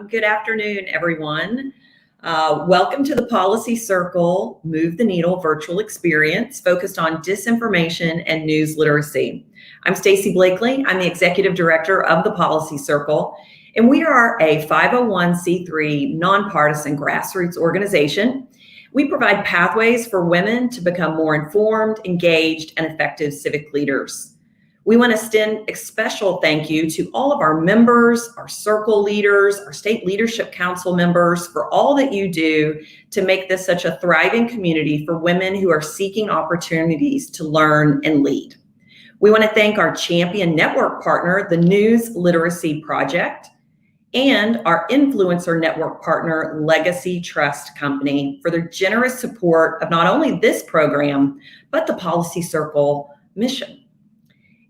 Good afternoon, everyone. Welcome to the Policy Circle Move the Needle virtual experience focused on disinformation and news literacy. I'm Stacey Blakely. I'm the Executive Director of the Policy Circle, and we are a 501c3 nonpartisan grassroots organization. We provide pathways for women to become more informed, engaged, and effective civic leaders. We want to extend a special thank you to all of our members, our circle leaders, our state leadership council members for all that you do to make this such a thriving community for women who are seeking opportunities to learn and lead. We want to thank our champion network partner, the News Literacy Project, and our influencer network partner, Legacy Trust Company, for their generous support of not only this program, but the Policy Circle mission.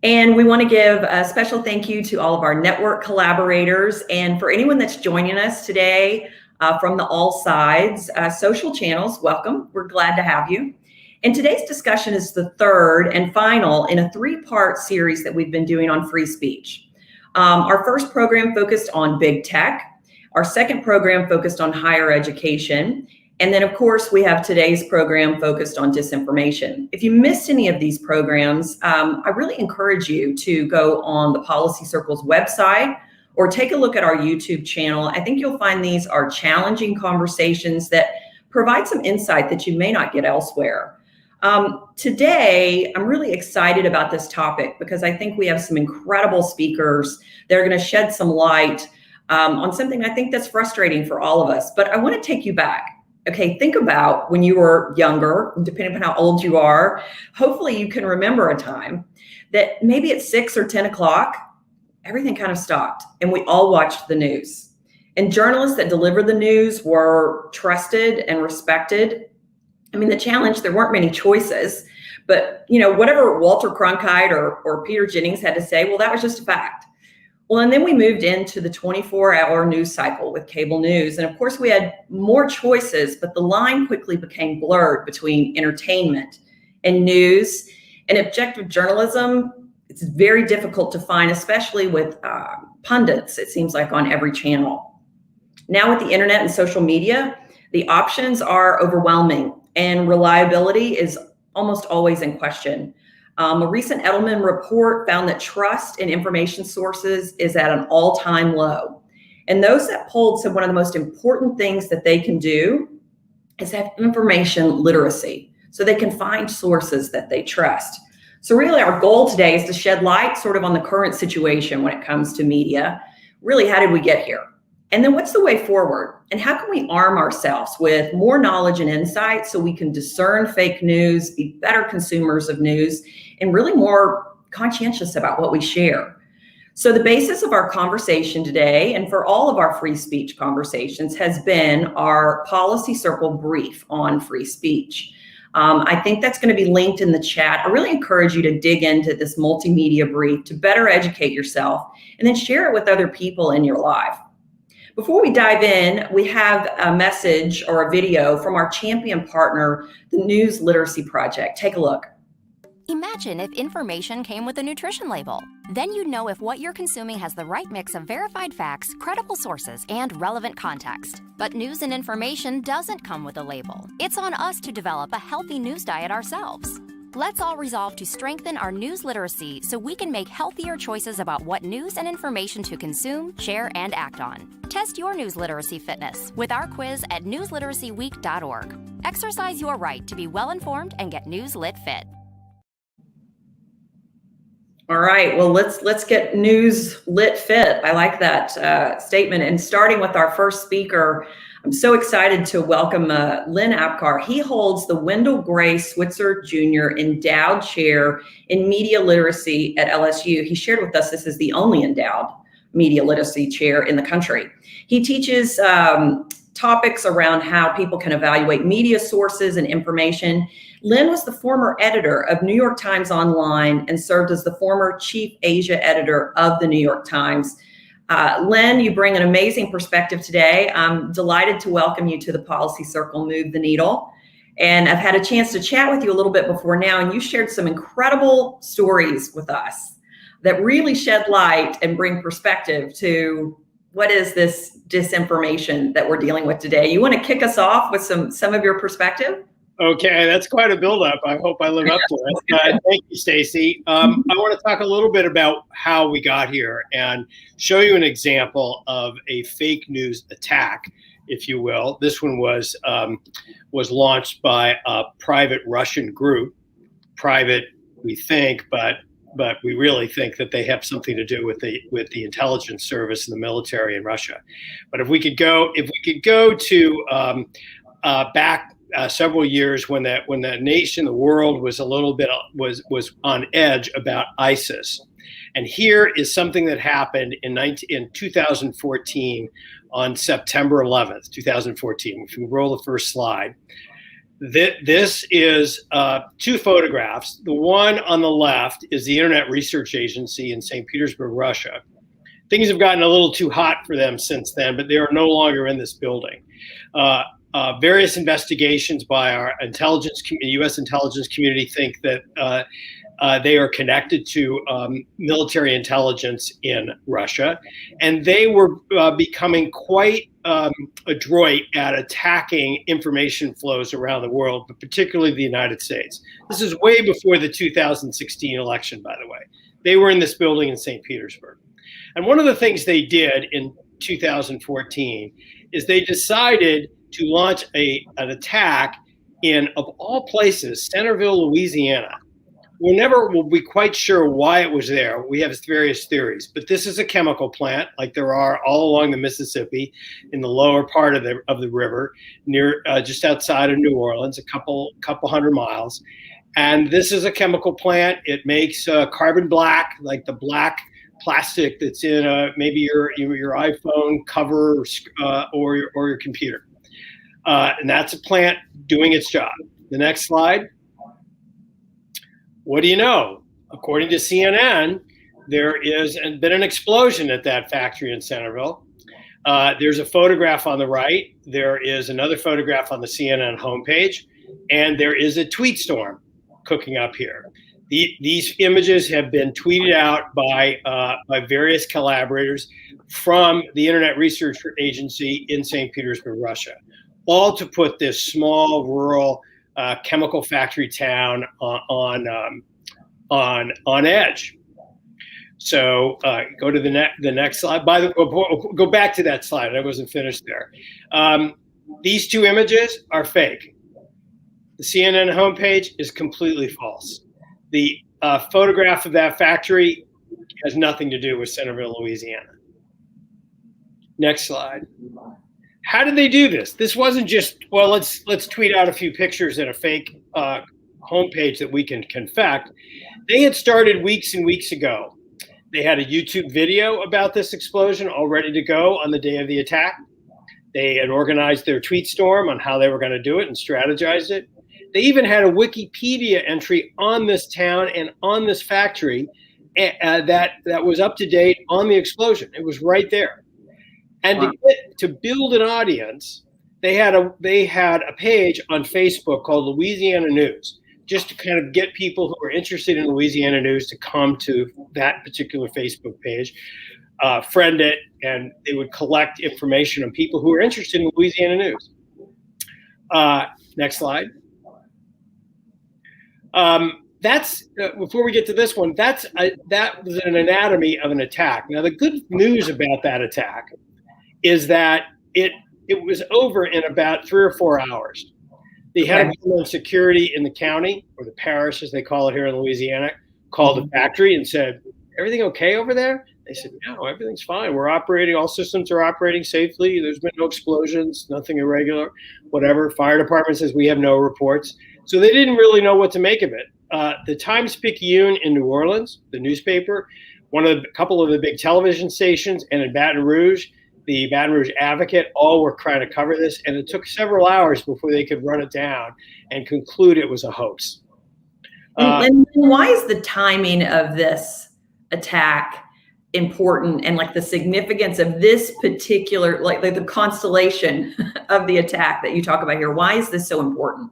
And we want to give a special thank you to all of our network collaborators and for anyone that's joining us today from the AllSides social channels. Welcome. We're glad to have you. And today's discussion is the third and final in a three-part series that we've been doing on free speech. Our first program focused on big tech. Our second program focused on higher education. And then, of course, we have today's program focused on disinformation. If you missed any of these programs, I really encourage you to go on the Policy Circle's website or take a look at our YouTube channel. I think you'll find these are challenging conversations that provide some insight that you may not get elsewhere. Today, I'm really excited about this topic because I think we have some incredible speakers that are going to shed some light on something I think that's frustrating for all of us. But I want to take you back. Okay, think about when you were younger, depending on how old you are. Hopefully you can remember a time that maybe at 6 or 10 o'clock, everything kind of stopped and we all watched the news. And journalists that delivered the news were trusted and respected. I mean, the challenge, there weren't many choices, but whatever Walter Cronkite or Peter Jennings had to say, well, that was just a fact. Well, and then we moved into the 24-hour news cycle with cable news. And of course, we had more choices, but the line quickly became blurred between entertainment and news. And objective journalism, it's very difficult to find, especially with pundits, it seems like, on every channel. Now with the internet and social media, the options are overwhelming and reliability is almost always in question. A recent Edelman report found that trust in information sources is at an all-time low. And those that polled said one of the most important things that they can do is have information literacy so they can find sources that they trust. So really our goal today is to shed light sort of on the current situation when it comes to media. Really, how did we get here? And then what's the way forward? And how can we arm ourselves with more knowledge and insight so we can discern fake news, be better consumers of news, and really more conscientious about what we share? So the basis of our conversation today, and for all of our free speech conversations, has been our Policy Circle brief on free speech. I think that's going to be linked in the chat. I really encourage you to dig into this multimedia brief to better educate yourself and then share it with other people in your life. Before we dive in, we have a message or a video from our champion partner, the News Literacy Project. Take a look. Imagine if information came with a nutrition label. Then you'd know if what you're consuming has the right mix of verified facts, credible sources, and relevant context. But news and information doesn't come with a label. It's on us to develop a healthy news diet ourselves. Let's all resolve to strengthen our news literacy so we can make healthier choices about what news and information to consume, share, and act on. Test your news literacy fitness with our quiz at newsliteracyweek.org. Exercise your right to be well-informed and get news lit fit. All right, well, let's get news lit fit. I like that statement. And starting with our first speaker, I'm so excited to welcome Len Apcar. He holds the Wendell Switzer Jr. Endowed Chair in Media Literacy at LSU. He shared with us this is the only endowed media literacy chair in the country. He teaches topics around how people can evaluate media sources and information. Len was the former editor of New York Times Online and served as the former chief Asia editor of the New York Times. Len, you bring an amazing perspective today. I'm delighted to welcome you to the Policy Circle Move the Needle. And I've had a chance to chat with you a little bit before now, and you shared some incredible stories with us that really shed light and bring perspective to what is this disinformation that we're dealing with today? You want to kick us off with some of your perspective? Okay, that's quite a buildup. I hope I live up to it. Thank you, Stacy. I want to talk a little bit about how we got here and show you an example of a fake news attack, if you will. This one was launched by a private Russian group. Private, we think, but we really think that they have something to do with the intelligence service and the military in Russia. But if we could go to back several years when the nation, the world was a little bit was on edge about ISIS, and here is something that happened in 2014 on September 11th, 2014. If we roll the first slide. This is two photographs. The one on the left is the Internet Research Agency in St. Petersburg, Russia. Things have gotten a little too hot for them since then, but they are no longer in this building. Various investigations by our U.S. intelligence community think that they are connected to military intelligence in Russia, and they were becoming quite adroit at attacking information flows around the world, but particularly the United States. This is way before the 2016 election, by the way. They were in this building in St. Petersburg. And one of the things they did in 2014 is they decided to launch an attack in, of all places, Centerville, Louisiana. We'll be quite sure why it was there. We have various theories, but this is a chemical plant, like there are all along the Mississippi, in the lower part of the river, near just outside of New Orleans, a couple hundred miles. And this is a chemical plant. It makes carbon black, like the black plastic that's in maybe your iPhone cover or your computer. And that's a plant doing its job. The next slide. What do you know? According to CNN, there is been an explosion at that factory in Centerville. There's a photograph on the right. There is another photograph on the CNN homepage, and there is a tweet storm cooking up here. These images have been tweeted out by various collaborators from the Internet Research Agency in St. Petersburg, Russia, all to put this small rural chemical factory town on edge. So go to the next slide. Go back to that slide. I wasn't finished there. These two images are fake. The CNN homepage is completely false. The photograph of that factory has nothing to do with Centerville, Louisiana. Next slide. How did they do this? This wasn't just, well, let's tweet out a few pictures and a fake homepage that we can confect. They had started weeks and weeks ago. They had a YouTube video about this explosion all ready to go on the day of the attack. They had organized their tweet storm on how they were going to do it and strategized it. They even had a Wikipedia entry on this town and on this factory that was up to date on the explosion. It was right there. And wow. To build an audience, they had a page on Facebook called Louisiana News, just to kind of get people who are interested in Louisiana news to come to that particular Facebook page, friend it, and they would collect information on people who are interested in Louisiana news. Next slide. That's before we get to this one. That was an anatomy of an attack. Now, the good news about that attack is that it was over in about 3 or 4 hours. They had Homeland Security in the county, or the parish as they call it here in Louisiana, called the factory and said, "Everything okay over there?" They said, "No, everything's fine. We're operating. All systems are operating safely. There's been no explosions, nothing irregular, whatever." Fire department says we have no reports. So they didn't really know what to make of it. The Times-Picayune in New Orleans, the newspaper, a couple of the big television stations, and in Baton Rouge, the Baton Rouge Advocate, all were trying to cover this, and it took several hours before they could run it down and conclude it was a hoax. And why is the timing of this attack important, and like the significance of this particular, like the constellation of the attack that you talk about here? Why is this so important?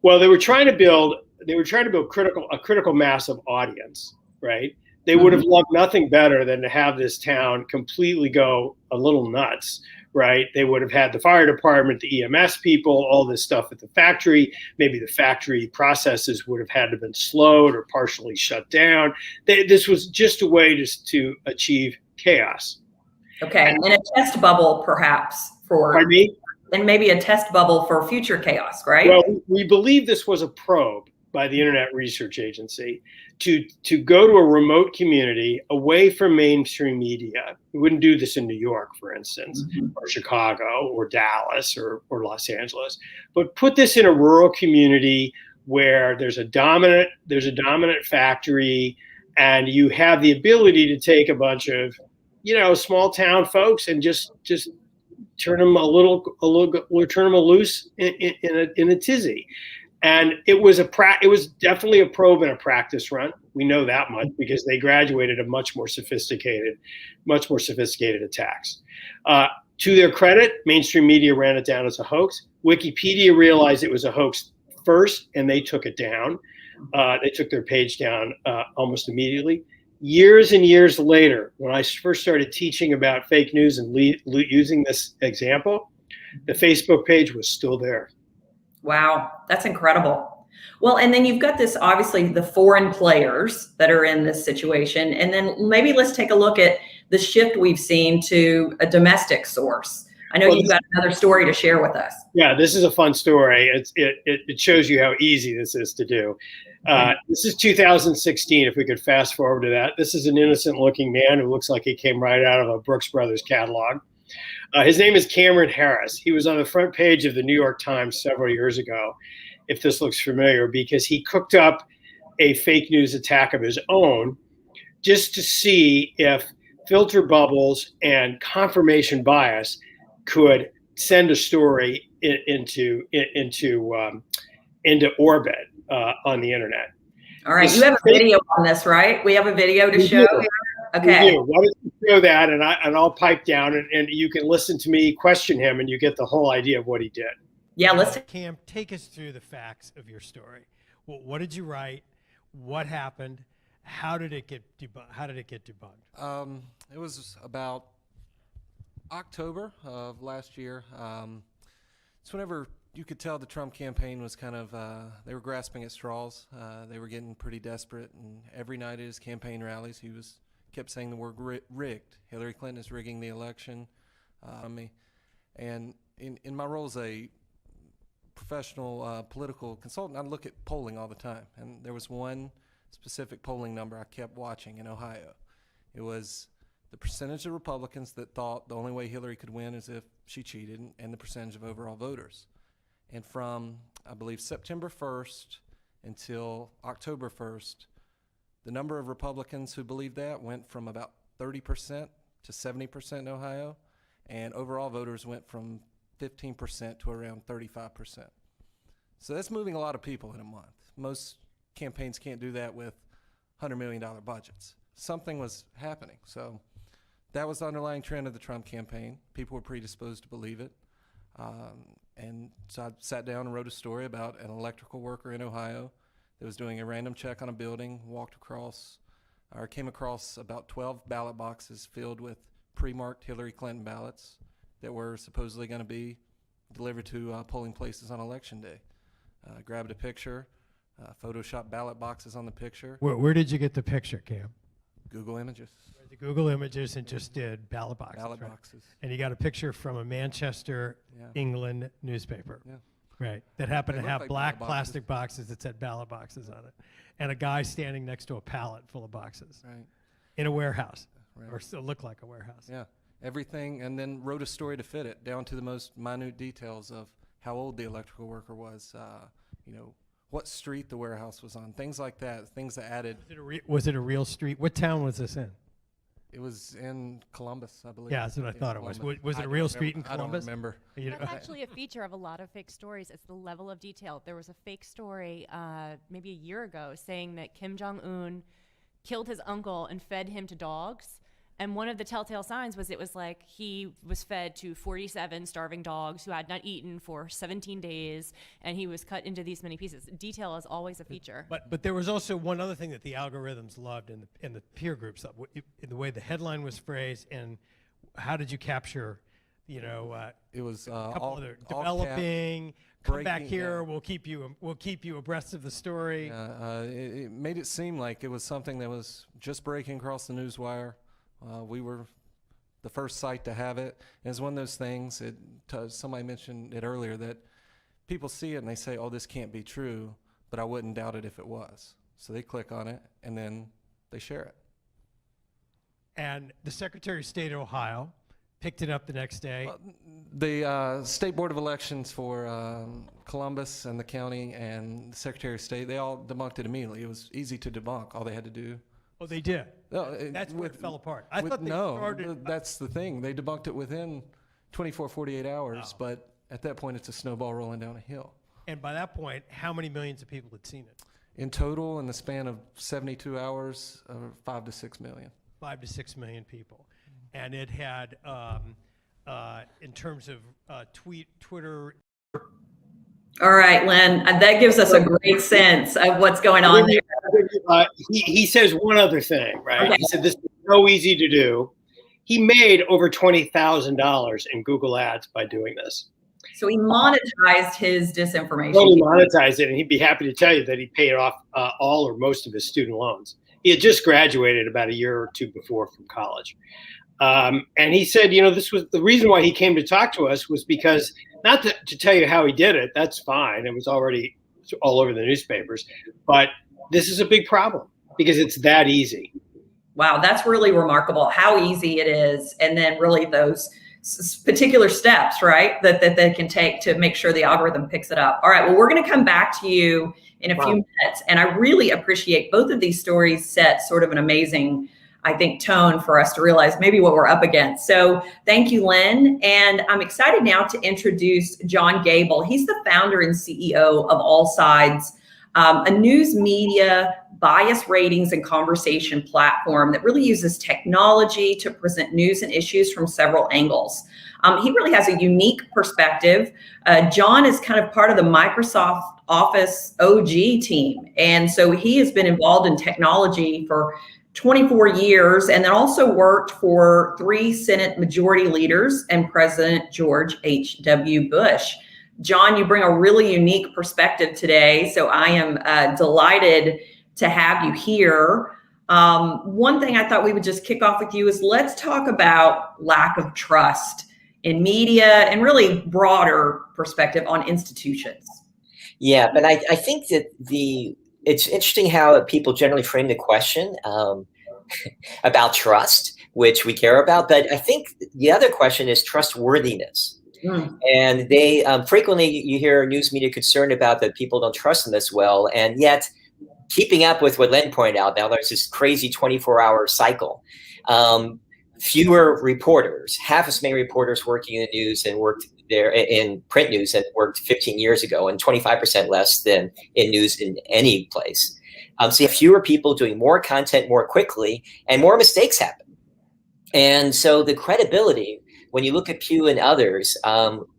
Well, they were trying to build a critical mass of audience, right? They would have loved nothing better than to have this town completely go a little nuts, right? They would have had the fire department, the EMS people, all this stuff at the factory. Maybe the factory processes would have had to have been slowed or partially shut down. This was just a way to achieve chaos. Okay, and a test bubble perhaps for, pardon me? And maybe a test bubble for future chaos, right? Well, we believe this was a probe by the Internet Research Agency to go to a remote community away from mainstream media. We wouldn't do this in New York, for instance, or Chicago, or Dallas, or Los Angeles, but put this in a rural community where there's a dominant factory, and you have the ability to take a bunch of, small town folks and just turn them turn them loose in a tizzy. And it was definitely a probe and a practice run. We know that much because they graduated of much more sophisticated attacks. To their credit, mainstream media ran it down as a hoax. Wikipedia realized it was a hoax first, and they took it down. They took their page down almost immediately. Years and years later, when I first started teaching about fake news and using this example, the Facebook page was still there. Wow, that's incredible. Well, and then you've got this, obviously, the foreign players that are in this situation. And then maybe let's take a look at the shift we've seen to a domestic source. I know you've got another story to share with us. Yeah, this is a fun story. It shows you how easy this is to do. This is 2016, if we could fast forward to that. This is an innocent looking man who looks like he came right out of a Brooks Brothers catalog. His name is Cameron Harris. He was on the front page of the New York Times several years ago, if this looks familiar, because he cooked up a fake news attack of his own just to see if filter bubbles and confirmation bias could send a story into orbit on the internet. All right, you have a video on this, right? We have a video to show. Okay. Why don't you show that, and I'll pipe down, and you can listen to me question him, and you get the whole idea of what he did. Yeah, let's. Cam, take us through the facts of your story. Well, what did you write? What happened? How did it get debunked? It was about October of last year. It's whenever you could tell the Trump campaign was kind of, they were grasping at straws. They were getting pretty desperate, and every night at his campaign rallies, he kept saying the word rigged. Hillary Clinton is rigging the election on me. And in my role as a professional political consultant, I look at polling all the time. And there was one specific polling number I kept watching in Ohio. It was the percentage of Republicans that thought the only way Hillary could win is if she cheated, and the percentage of overall voters. And from, I believe, September 1st until October 1st, the number of Republicans who believed that went from about 30% to 70% in Ohio, and overall voters went from 15% to around 35%. So that's moving a lot of people in a month. Most campaigns can't do that with $100 million budgets. Something was happening. So that was the underlying trend of the Trump campaign. People were predisposed to believe it. And so I sat down and wrote a story about an electrical worker in Ohio that was doing a random check on a building, came across about 12 ballot boxes filled with pre-marked Hillary Clinton ballots that were supposedly going to be delivered to polling places on Election Day. Grabbed a picture, photoshopped ballot boxes on the picture. Where did you get the picture, Cam? Google Images. The Google Images, and just did ballot boxes. Ballot right? boxes. And you got a picture from a Manchester, England newspaper. Yeah. Right. That happened They to look have like black ballot plastic boxes that said ballot boxes on it. And a guy standing next to a pallet full of boxes. Right. In a warehouse. Right. Or still look like a warehouse. Yeah. Everything, and then wrote a story to fit it, down to the most minute details of how old the electrical worker was, what street the warehouse was on, things like that, things that added. Was it a real street? What town was this in? It was in Columbus, I believe. Yeah, that's what I thought it was. Was it a real street in Columbus? I don't remember. That's actually a feature of a lot of fake stories. It's the level of detail. There was a fake story maybe a year ago saying that Kim Jong-un killed his uncle and fed him to dogs. And one of the telltale signs was it was like he was fed to 47 starving dogs who had not eaten for 17 days, and he was cut into these many pieces. Detail is always a feature. But there was also one other thing that the algorithms loved in the peer groups, in the way the headline was phrased, and how did you capture, It was a couple all, other all developing. Come back breaking, here. yeah. We'll keep you abreast of the story. It made it seem like it was something that was just breaking across the newswire. We were the first site to have it. And it's one of those things, somebody mentioned it earlier, that people see it and they say, oh, this can't be true, but I wouldn't doubt it if it was. So they click on it and then they share it. And the Secretary of State of Ohio picked it up the next day. The State Board of Elections for Columbus and the county and the Secretary of State, they all debunked it immediately. It was easy to debunk. All they had to do. Oh, they did. No, That's where it fell apart. I thought they started. That's the thing. They debunked it within 24, 48 hours, but at that point, it's a snowball rolling down a hill. And by that point, how many millions of people had seen it? In total, in the span of 72 hours, 5 to 6 million. 5 to 6 million people. And it had, in terms of Twitter. All right, Len, that gives us a great sense of what's going on there. He says one other thing, right? Okay. He said this is so easy to do. He made over $20,000 in Google Ads by doing this. So he monetized his disinformation. Totally monetized it, and he'd be happy to tell you that he paid off all or most of his student loans. He had just graduated about a year or two before from college. And he said, this was the reason why he came to talk to us was because not to tell you how he did it. That's fine. It was already all over the newspapers. But this is a big problem because it's that easy. Wow, that's really remarkable how easy it is. And then really those particular steps, right, that they can take to make sure the algorithm picks it up. All right, well, we're going to come back to you in a few minutes. And I really appreciate both of these stories set sort of an amazing, I think, tone for us to realize maybe what we're up against. So thank you, Len. And I'm excited now to introduce John Gable. He's the founder and CEO of AllSides, a news media bias ratings and conversation platform that really uses technology to present news and issues from several angles. He really has a unique perspective. John is kind of part of the Microsoft Office OG team. And so he has been involved in technology for 24 years, and then also worked for 3 Senate majority leaders and President George H.W. Bush. John, you bring a really unique perspective today, so I am delighted to have you here. One thing I thought we would just kick off with you is let's talk about lack of trust in media and really broader perspective on institutions. Yeah, but I think that it's interesting how people generally frame the question about trust, which we care about. But I think the other question is trustworthiness. And they frequently you hear news media concerned about that people don't trust them as well. And yet keeping up with what Len pointed out, now there's this crazy 24-hour cycle. Fewer reporters, half as many reporters working in the news and worked there in print news and worked 15 years ago, and 25% less than in news in any place. So you have fewer people doing more content more quickly, and more mistakes happen. And so the credibility, when you look at Pew and others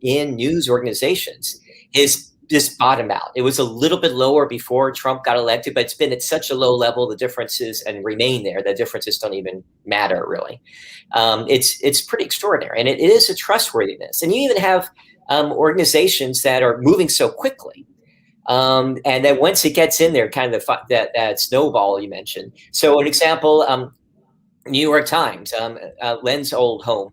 in news organizations, is just bottom out. It was a little bit lower before Trump got elected, but it's been at such a low level, the differences and remain there. The differences don't even matter, really. It's pretty extraordinary, and it is a trustworthiness. And you even have organizations that are moving so quickly. And then once it gets in there, kind of that snowball you mentioned. So an example, New York Times, Len's old home,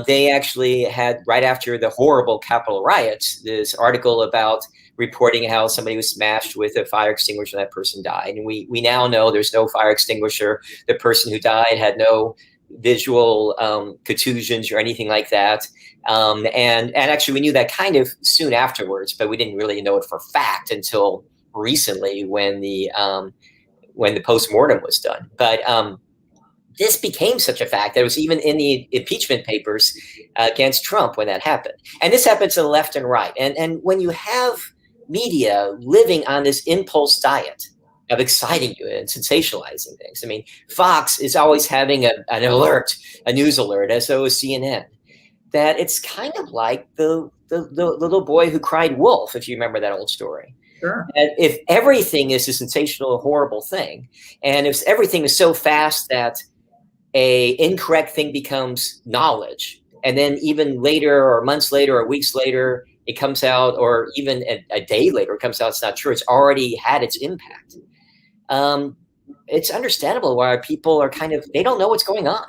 they actually had, right after the horrible Capitol riots, this article about reporting how somebody was smashed with a fire extinguisher and that person died. And we now know there's no fire extinguisher. The person who died had no visual contusions or anything like that. And actually we knew that kind of soon afterwards, but we didn't really know it for fact until recently when the postmortem was done. But this became such a fact that it was even in the impeachment papers against Trump when that happened. And this happens to the left and right. And when you have media living on this impulse diet, of exciting you and sensationalizing things. I mean, Fox is always having an alert, a news alert, as so is CNN. That it's kind of like the little boy who cried wolf, if you remember that old story. Sure. And if everything is a sensational, horrible thing, and if everything is so fast that a incorrect thing becomes knowledge, and then even later or months later or weeks later, it comes out, or even a day later, it comes out it's not true, it's already had its impact. It's understandable why people are they don't know what's going on.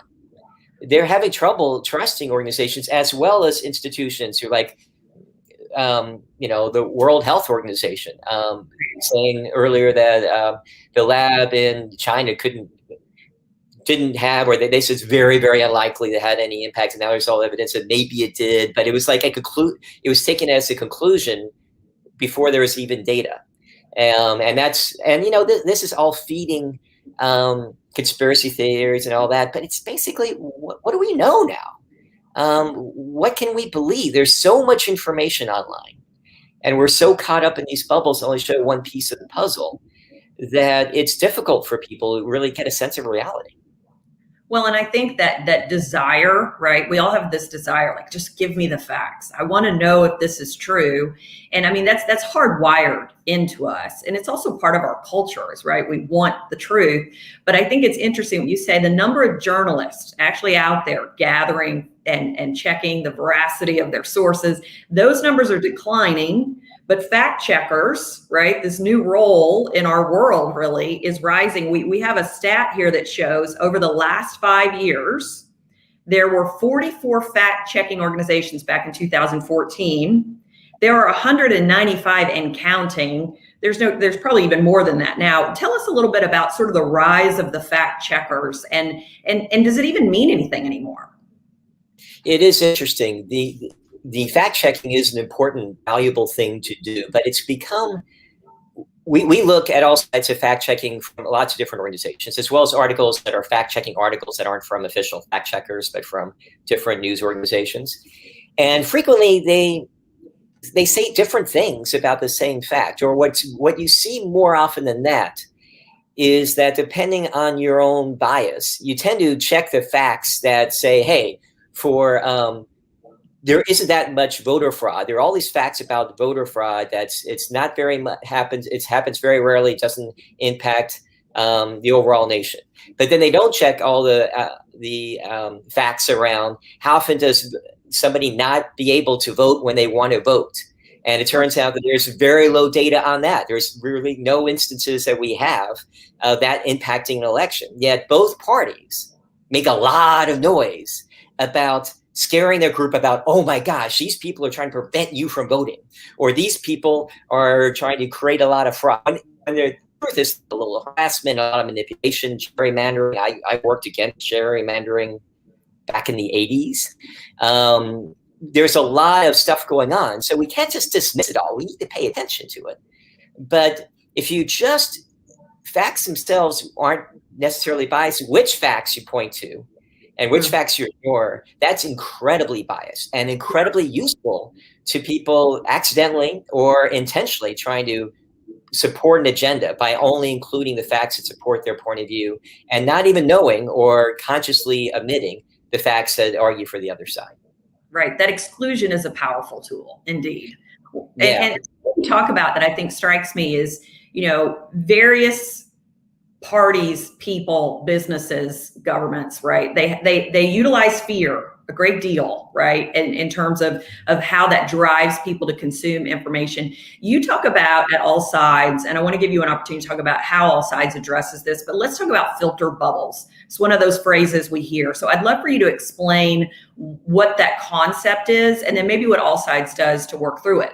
They're having trouble trusting organizations as well as institutions who like, the World Health Organization, saying earlier that the lab in China didn't have, or they said it's very, very unlikely that had any impact. And now there's all evidence that maybe it did, but it was like it was taken as a conclusion before there was even data. This is all feeding conspiracy theories and all that, but it's basically, what do we know now? What can we believe? There's so much information online, and we're so caught up in these bubbles that only show one piece of the puzzle that it's difficult for people to really get a sense of reality. Well, and I think that desire, right? We all have this desire, like, just give me the facts. I want to know if this is true. And I mean, that's hardwired into us. And it's also part of our cultures, right? We want the truth. But I think it's interesting what you say, the number of journalists actually out there gathering and checking the veracity of their sources, those numbers are declining. But fact checkers, right, this new role in our world really is rising. We have a stat here that shows over the last 5 years, there were 44 fact checking organizations back in 2014. There are 195 and counting. There's probably even more than that now. Tell us a little bit about sort of the rise of the fact checkers, and does it even mean anything anymore? It is interesting. The fact checking is an important, valuable thing to do, but it's become, we look at all sides of fact checking from lots of different organizations, as well as articles that are fact checking articles that aren't from official fact checkers, but from different news organizations. And frequently they say different things about the same fact, or what you see more often than that is that depending on your own bias, you tend to check the facts that say, hey, there isn't that much voter fraud. There are all these facts about voter fraud it's not very much happens. It happens very rarely. It doesn't impact the overall nation. But then they don't check all the facts around how often does somebody not be able to vote when they want to vote. And it turns out that there's very low data on that. There's really no instances that we have of that impacting an election. Yet both parties make a lot of noise about scaring their group about, oh my gosh, these people are trying to prevent you from voting, or these people are trying to create a lot of fraud. And the truth is a little harassment, a lot of manipulation, gerrymandering. I worked against gerrymandering back in the 80s. There's a lot of stuff going on, so we can't just dismiss it all. We need to pay attention to it. But if you just, facts themselves aren't necessarily biased, which facts you point to and which facts you ignore, that's incredibly biased and incredibly useful to people accidentally or intentionally trying to support an agenda by only including the facts that support their point of view and not even knowing or consciously omitting the facts that argue for the other side. Right. That exclusion is a powerful tool, indeed. Yeah. And what we talk about that I think strikes me is, various parties, people, businesses, governments, right? They utilize fear a great deal, right? In terms of how that drives people to consume information. You talk about at AllSides, and I want to give you an opportunity to talk about how AllSides addresses this, but let's talk about filter bubbles. It's one of those phrases we hear. So I'd love for you to explain what that concept is, and then maybe what AllSides does to work through it.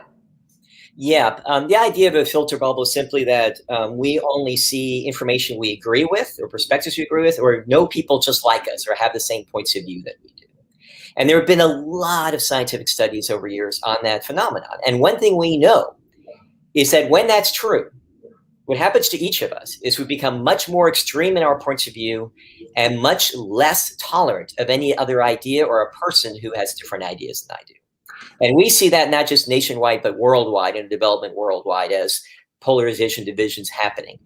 Yeah, the idea of a filter bubble is simply that we only see information we agree with, or perspectives we agree with, or know people just like us or have the same points of view that we do. And there have been a lot of scientific studies over years on that phenomenon. And one thing we know is that when that's true, what happens to each of us is we become much more extreme in our points of view and much less tolerant of any other idea or a person who has different ideas than I do. And we see that not just nationwide, but worldwide, in development worldwide, as polarization divisions happening.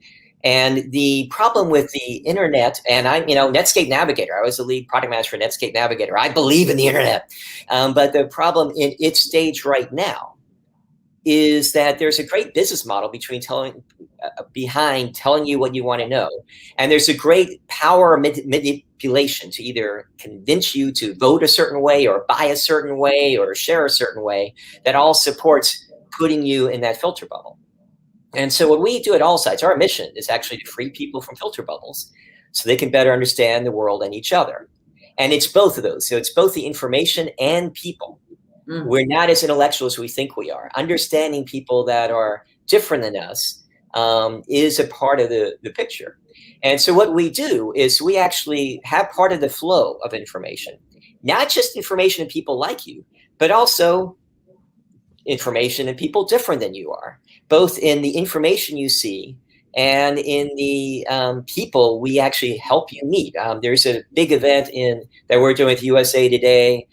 And the problem with the internet, and I'm, Netscape Navigator, I was the lead product manager for Netscape Navigator. I believe in the internet. But the problem in its stage right now is that there's a great business model behind telling you what you want to know. And there's a great power manipulation to either convince you to vote a certain way or buy a certain way or share a certain way that all supports putting you in that filter bubble. And so what we do at AllSides, our mission is actually to free people from filter bubbles so they can better understand the world and each other. And it's both of those. So it's both the information and people. We're not as intellectual as we think we are. Understanding people that are different than us is a part of the picture. And so what we do is we actually have part of the flow of information, not just information in people like you, but also information in people different than you are, both in the information you see and in the people we actually help you meet. There's a big event that we're doing with USA Today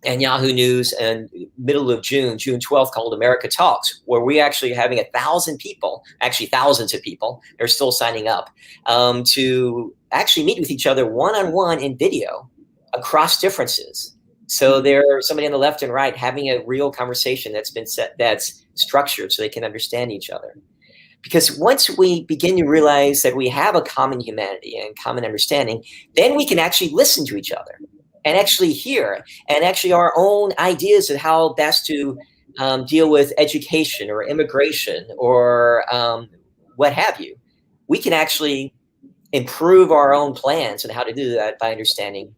and Yahoo News and middle of June 12th, called America Talks, where we're actually having 1,000 people, actually thousands of people, they're still signing up, to actually meet with each other one-on-one in video across differences. So there's somebody on the left and right having a real conversation that's structured so they can understand each other. Because once we begin to realize that we have a common humanity and common understanding, then we can actually listen to each other and actually hear, and actually our own ideas of how best to deal with education or immigration or what have you. We can actually improve our own plans and how to do that by understanding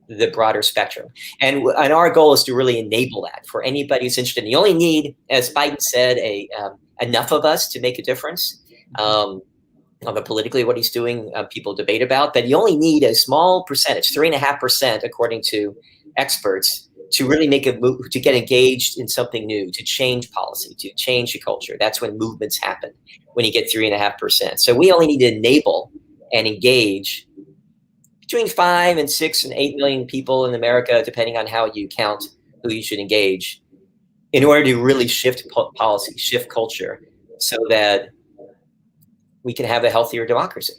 the broader spectrum. And our goal is to really enable that for anybody who's interested. And you only need, as Biden said, enough of us to make a difference. Politically, what he's doing, people debate about, but you only need a small percentage, 3.5%, according to experts, to really make a move, to get engaged in something new, to change policy, to change the culture. That's when movements happen, when you get 3.5%. So we only need to enable and engage between 5 and 6 and 8 million people in America, depending on how you count who you should engage, in order to really shift policy, shift culture, so that we can have a healthier democracy.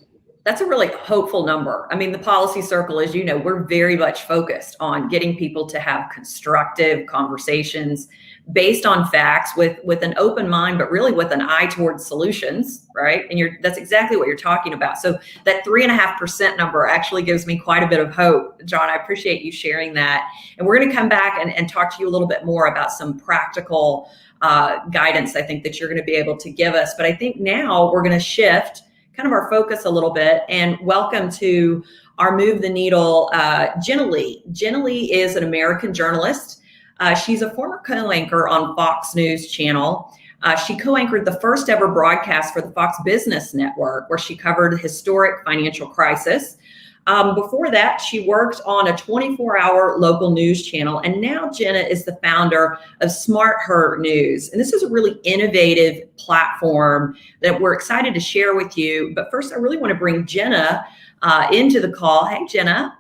That's a really hopeful number. I mean, the policy circle, as you know, we're very much focused on getting people to have constructive conversations based on facts with an open mind, but really with an eye towards solutions, right? And that's exactly what you're talking about. So that 3.5% number actually gives me quite a bit of hope. John, I appreciate you sharing that. And we're going to come back and talk to you a little bit more about some practical guidance I think that you're going to be able to give us. But I think now we're going to shift kind of our focus a little bit and welcome to our Move the Needle, Jenna Lee. Jenna Lee is an American journalist. She's a former co-anchor on Fox News Channel. She co-anchored the first ever broadcast for the Fox Business Network, where she covered the historic financial crisis. Before that, she worked on a 24-hour local news channel, and now Jenna is the founder of SmartHER News. And this is a really innovative platform that we're excited to share with you. But first, I really want to bring Jenna into the call. Hey, Jenna.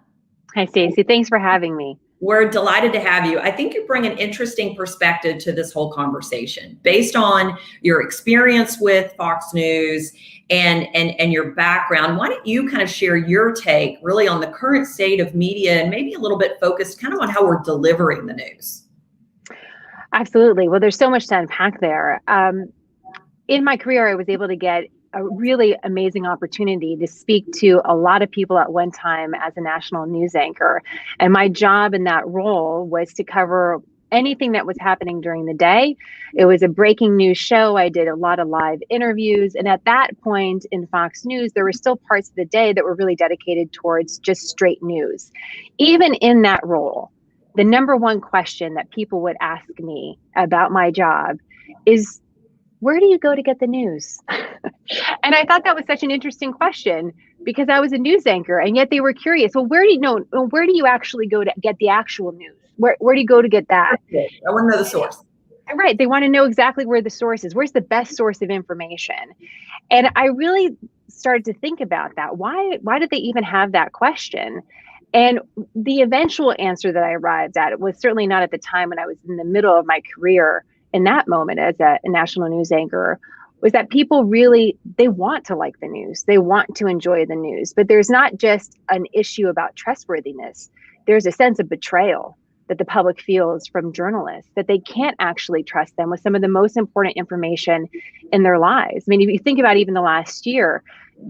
Hi, Stacey. Thanks for having me. We're delighted to have you. I think you bring an interesting perspective to this whole conversation based on your experience with Fox News and your background. Why don't you kind of share your take really on the current state of media and maybe a little bit focused kind of on how we're delivering the news? Absolutely. Well, there's so much to unpack there. In my career, I was able to get a really amazing opportunity to speak to a lot of people at one time as a national news anchor. And my job in that role was to cover anything that was happening during the day. It was a breaking news show. I did a lot of live interviews. And at that point in Fox News, there were still parts of the day that were really dedicated towards just straight news. Even in that role, the number one question that people would ask me about my job is, where do you go to get the news? And I thought that was such an interesting question because I was a news anchor, and yet they were curious. Well, where do you actually go to get the actual news? Where do you go to get that? I want to know the source. Right. They want to know exactly where the source is. Where's the best source of information? And I really started to think about that. Why did they even have that question? And the eventual answer that I arrived at, it was certainly not at the time when I was in the middle of my career in that moment as a national news anchor, was that people really, they want to like the news. They want to enjoy the news, but there's not just an issue about trustworthiness. There's a sense of betrayal that the public feels from journalists, that they can't actually trust them with some of the most important information in their lives. I mean, if you think about even the last year,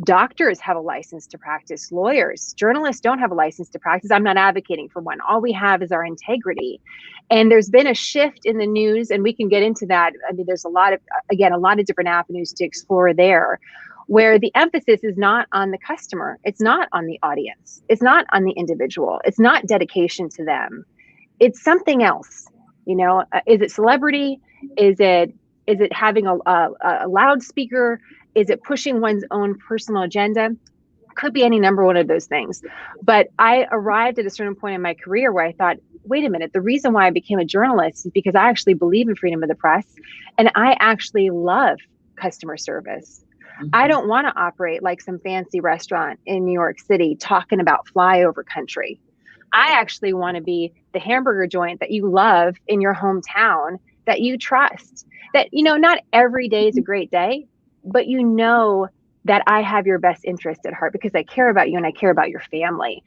doctors have a license to practice, lawyers, journalists don't have a license to practice. I'm not advocating for one. All we have is our integrity. And there's been a shift in the news, and we can get into that. I mean, there's a lot of different avenues to explore there, where the emphasis is not on the customer. It's not on the audience. It's not on the individual. It's not dedication to them. It's something else. You know, is it celebrity? Is it having a loudspeaker? Is it pushing one's own personal agenda? Could be any number one of those things. But I arrived at a certain point in my career where I thought, wait a minute, the reason why I became a journalist is because I actually believe in freedom of the press, and I actually love customer service. Mm-hmm. I don't want to operate like some fancy restaurant in New York City talking about flyover country. I actually want to be the hamburger joint that you love in your hometown, that you trust, that, you know, not every day is a great day, but you know that I have your best interest at heart because I care about you and I care about your family.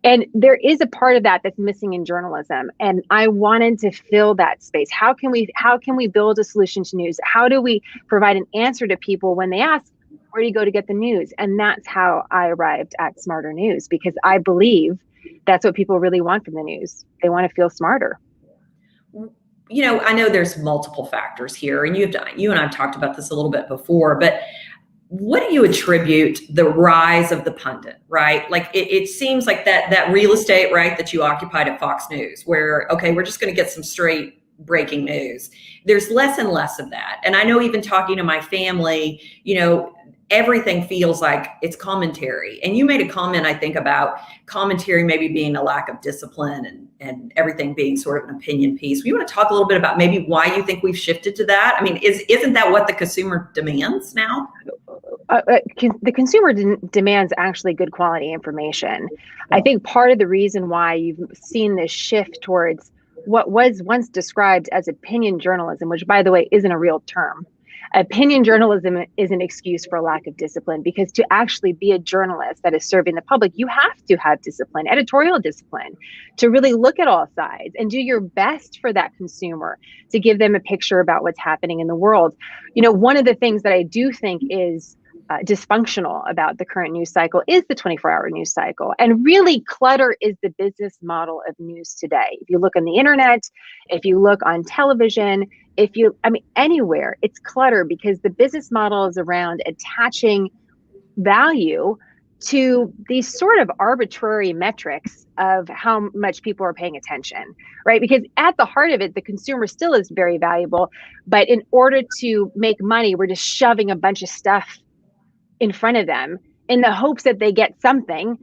And there is a part of that that's missing in journalism. And I wanted to fill that space. How can we build a solution to news? How do we provide an answer to people when they ask, where do you go to get the news? And that's how I arrived at SmartHER News, because I believe that's what people really want from the news. They want to feel smarter. You know, I know there's multiple factors here, and you and I've talked about this a little bit before, but what do you attribute the rise of the pundit, right? Like it seems like that real estate, right, that you occupied at Fox News, where, okay, we're just going to get some straight breaking news. There's less and less of that. And I know, even talking to my family, you know, everything feels like it's commentary. And you made a comment, I think, about commentary maybe being a lack of discipline and everything being sort of an opinion piece. You want to talk a little bit about maybe why you think we've shifted to that? I mean, isn't that what the consumer demands now? The consumer demands actually good quality information. I think part of the reason why you've seen this shift towards what was once described as opinion journalism, which, by the way, isn't a real term. Opinion journalism is an excuse for a lack of discipline, because to actually be a journalist that is serving the public, you have to have discipline, editorial discipline, to really look at all sides and do your best for that consumer, to give them a picture about what's happening in the world. You know, one of the things that I do think is dysfunctional about the current news cycle is the 24-hour news cycle. And really, clutter is the business model of news today. If you look on the internet, if you look on television, anywhere, it's clutter, because the business model is around attaching value to these sort of arbitrary metrics of how much people are paying attention, right? Because at the heart of it, the consumer still is very valuable, but in order to make money, we're just shoving a bunch of stuff in front of them in the hopes that they get something,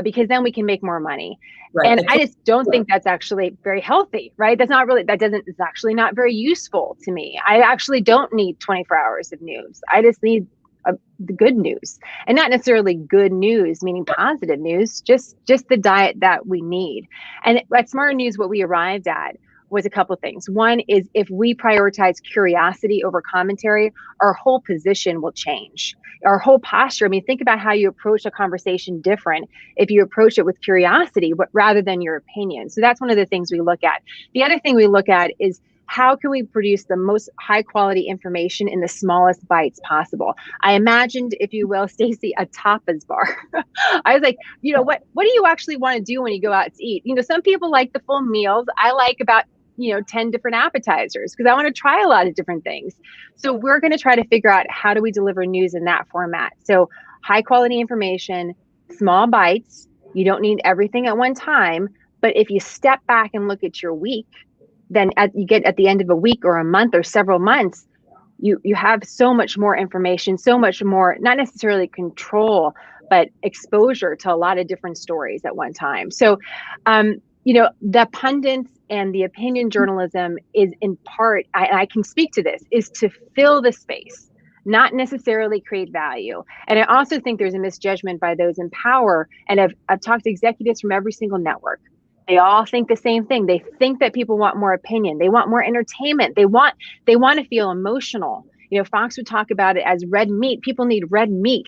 because then we can make more money. Right. And I just don't think that's actually very healthy, right? It's actually not very useful to me. I actually don't need 24 hours of news. I just need the good news, and not necessarily good news, meaning positive news, just the diet that we need. And at SmartHER News, what we arrived at was a couple of things. One is, if we prioritize curiosity over commentary, our whole position will change. Our whole posture. I mean, think about how you approach a conversation different if you approach it with curiosity, but rather than your opinion. So that's one of the things we look at. The other thing we look at is, how can we produce the most high quality information in the smallest bites possible? I imagined, if you will, Stacey, a tapas bar. I was like, you know, what do you actually want to do when you go out to eat? You know, some people like the full meals. I like about 10 different appetizers, because I want to try a lot of different things. So we're going to try to figure out, how do we deliver news in that format? So high quality information, small bites. You don't need everything at one time, but if you step back and look at your week, then you get at the end of a week or a month or several months, you have so much more information, so much more, not necessarily control, but exposure to a lot of different stories at one time. So, the pundits and the opinion journalism is, in part, I can speak to this, is to fill the space, not necessarily create value. And I also think there's a misjudgment by those in power. And I've talked to executives from every single network. They all think the same thing. They think that people want more opinion. They want more entertainment. They want to feel emotional. Fox would talk about it as red meat. People need red meat,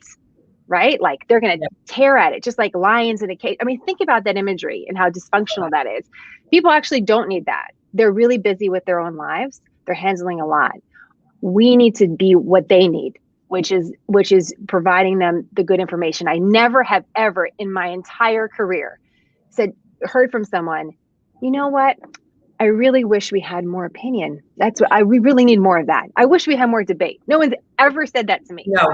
right? Like they're going to tear at it, just like lions in a cage. I mean, think about that imagery and how dysfunctional that is. People actually don't need that. They're really busy with their own lives. They're handling a lot. We need to be what they need, which is providing them the good information. I never have ever in my entire career heard from someone, you know what? I really wish we had more opinion. That's what we really need more of that. I wish we had more debate. No one's ever said that to me. No.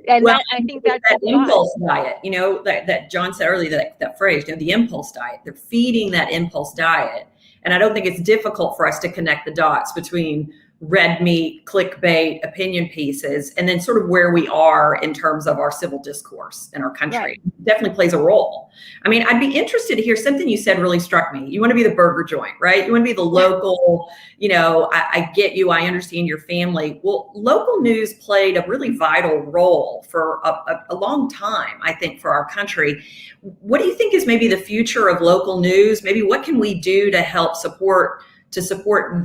And I think that's that impulse diet, that John said earlier, that phrase, the impulse diet. They're feeding that impulse diet. And I don't think it's difficult for us to connect the dots between red meat, clickbait, opinion pieces, and then sort of where we are in terms of our civil discourse in our country. Right. Definitely plays a role. I mean, I'd be interested to hear something you said really struck me. You want to be the burger joint, right? You want to be the local, I get you. I understand your family. Well, local news played a really vital role for a long time, I think, for our country. What do you think is maybe the future of local news? Maybe what can we do to help support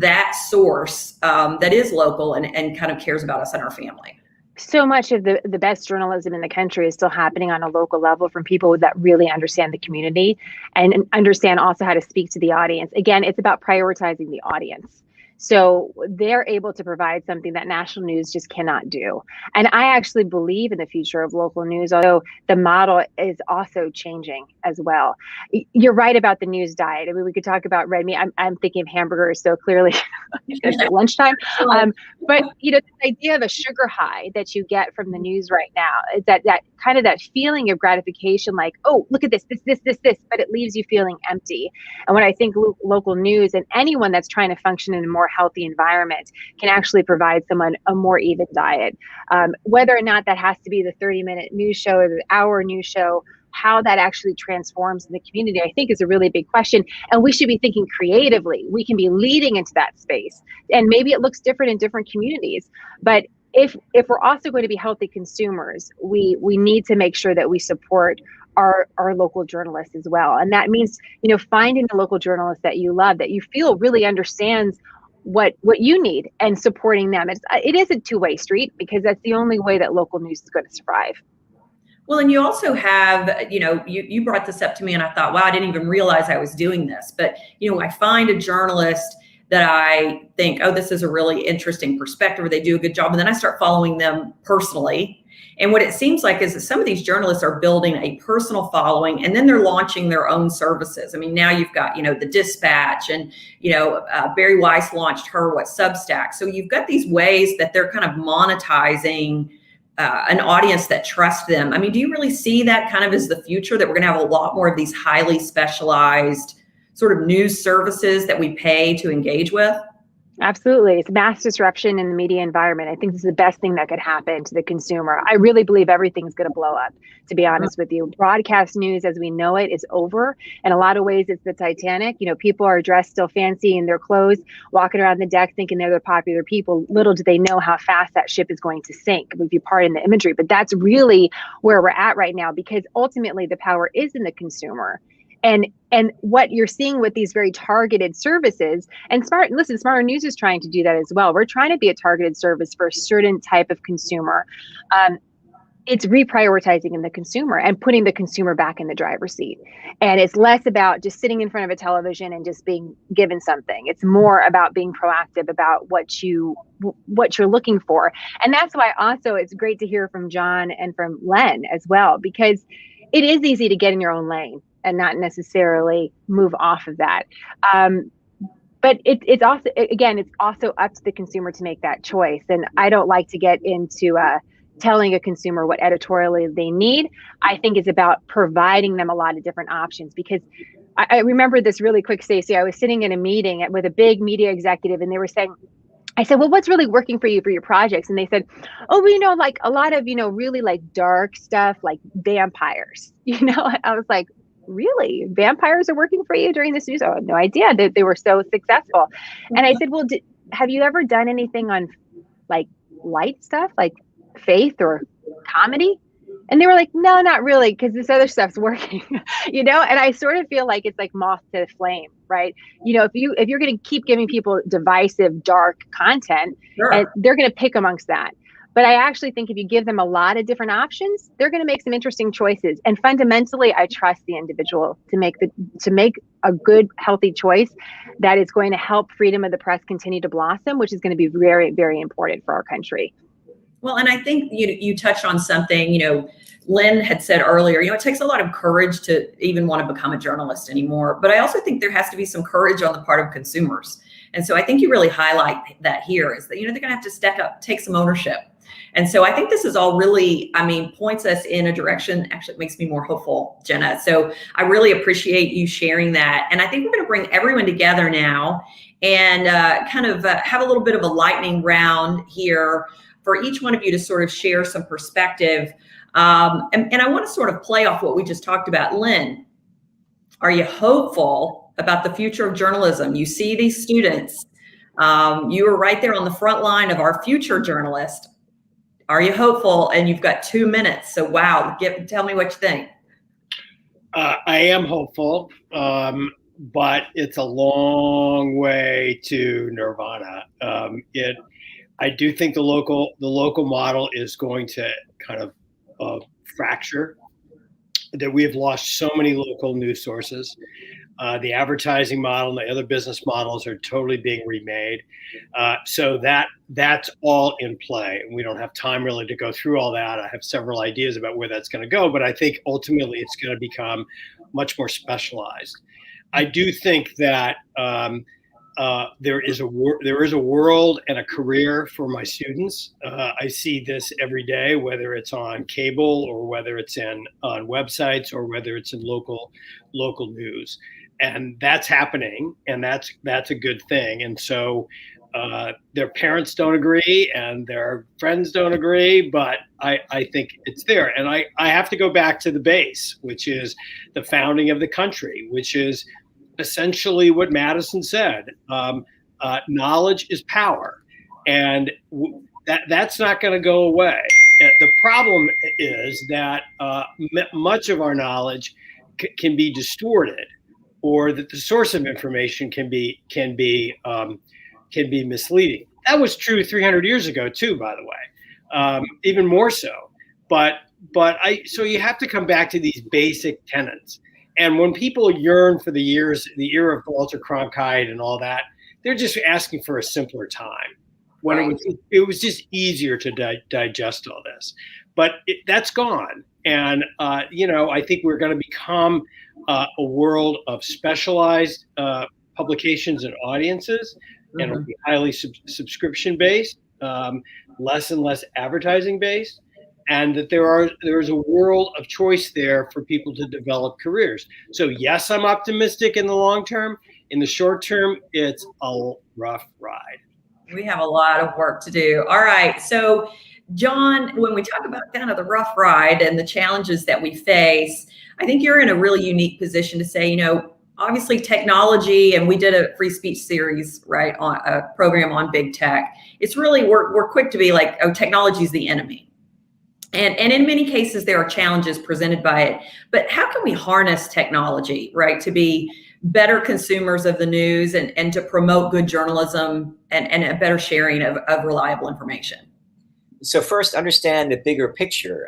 that source that is local and kind of cares about us and our family? So much of the best journalism in the country is still happening on a local level from people that really understand the community and understand also how to speak to the audience. Again, it's about prioritizing the audience. So they're able to provide something that national news just cannot do. And I actually believe in the future of local news, although the model is also changing as well. You're right about the news diet. I mean, we could talk about red meat. I'm thinking of hamburgers, so clearly it's at lunchtime. But this idea of a sugar high that you get from the news right now is that kind of that feeling of gratification, like, oh, look at this, but it leaves you feeling empty. And when I think local news and anyone that's trying to function in a more healthy environment can actually provide someone a more even diet. Whether or not that has to be the 30-minute news show or the hour news show, how that actually transforms in the community, I think is a really big question. And we should be thinking creatively. We can be leading into that space. And maybe it looks different in different communities. But if we're also going to be healthy consumers, we need to make sure that we support our local journalists as well. And that means, finding the local journalist that you love, that you feel really understands what you need, and supporting them. It is a two-way street, because that's the only way that local news is going to survive. Well, and you also have, you brought this up to me and I thought, wow, I didn't even realize I was doing this. But, I find a journalist that I think, oh, this is a really interesting perspective, or they do a good job. And then I start following them personally. And what it seems like is that some of these journalists are building a personal following, and then they're launching their own services. I mean, now you've got, the Dispatch, and, Barry Weiss launched HER Substack. So you've got these ways that they're kind of monetizing an audience that trusts them. I mean, do you really see that kind of as the future, that we're going to have a lot more of these highly specialized sort of news services that we pay to engage with? Absolutely. It's mass disruption in the media environment. I think this is the best thing that could happen to the consumer. I really believe everything's going to blow up, to be honest with you. Broadcast news as we know it is over. In a lot of ways, it's the Titanic. People are dressed still fancy in their clothes, walking around the deck thinking they're the popular people. Little do they know how fast that ship is going to sink, if you pardon the imagery. But that's really where we're at right now, because ultimately the power is in the consumer. And what you're seeing with these very targeted services, and SmartHER News is trying to do that as well. We're trying to be a targeted service for a certain type of consumer. It's reprioritizing in the consumer and putting the consumer back in the driver's seat. And it's less about just sitting in front of a television and just being given something. It's more about being proactive about what you're looking for. And that's why also it's great to hear from John and from Len as well, because it is easy to get in your own lane and not necessarily move off of that. But it's also up to the consumer to make that choice. And I don't like to get into telling a consumer what editorially they need. I think it's about providing them a lot of different options, because I remember this really quick, Stacey. I was sitting in a meeting with a big media executive, and they were saying, I said, well, what's really working for you for your projects? And they said, oh, like a lot of, really like dark stuff, like vampires, I was like, really? Vampires are working for you during this news? Oh, I had no idea that they were so successful. And I said, well, have you ever done anything on like light stuff, like faith or comedy? And they were like, no, not really, because this other stuff's working, And I sort of feel like it's like moth to the flame, right? If you're going to keep giving people divisive, dark content, and they're going to pick amongst that. But I actually think if you give them a lot of different options, they're going to make some interesting choices. And fundamentally, I trust the individual to make a good, healthy choice that is going to help freedom of the press continue to blossom, which is going to be very, very important for our country. Well, and I think you touched on something, Lynn had said earlier, it takes a lot of courage to even want to become a journalist anymore. But I also think there has to be some courage on the part of consumers. And so I think you really highlight that here is that, they're going to have to step up, take some ownership. And so I think this is all really, points us in a direction, actually it makes me more hopeful, Jenna. So I really appreciate you sharing that. And I think we're going to bring everyone together now and have a little bit of a lightning round here for each one of you to sort of share some perspective. And I want to sort of play off what we just talked about. Lynn, are you hopeful about the future of journalism? You see these students, you are right there on the front line of our future journalists. Are you hopeful? And you've got 2 minutes. So wow, tell me what you think. I am hopeful, but it's a long way to nirvana. I do think the local model is going to kind of fracture, that we have lost so many local news sources. The advertising model and the other business models are totally being remade. So that's all in play. And we don't have time really to go through all that. I have several ideas about where that's going to go, but I think ultimately it's going to become much more specialized. I do think that there is a world and a career for my students. I see this every day, whether it's on cable or whether it's on websites or whether it's in local news, and that's happening, and that's a good thing. And so their parents don't agree and their friends don't agree, but I think it's there. And I have to go back to the base, which is the founding of the country, which is essentially what Madison said. Knowledge is power, and that's not going to go away. The problem is that much of our knowledge can be distorted, or that the source of information can be misleading. That was true 300 years ago too, by the way, even more so. So you have to come back to these basic tenets. And when people yearn for the era of Walter Cronkite and all that, they're just asking for a simpler time, when it was just easier to digest all this. But that's gone. And, I think we're going to become a world of specialized publications and audiences, and it'll be highly subscription-based, less and less advertising-based. And that there is a world of choice there for people to develop careers. So yes, I'm optimistic in the long term. In the short term, it's a rough ride. We have a lot of work to do. All right. So John, when we talk about kind of the rough ride and the challenges that we face, I think you're in a really unique position to say, obviously technology, and we did a free speech series, right, on a program on big tech. It's really, we're quick to be like, oh, technology is the enemy. And in many cases, there are challenges presented by it. But how can we harness technology, right, to be better consumers of the news and to promote good journalism and a better sharing of reliable information? So first, understand the bigger picture.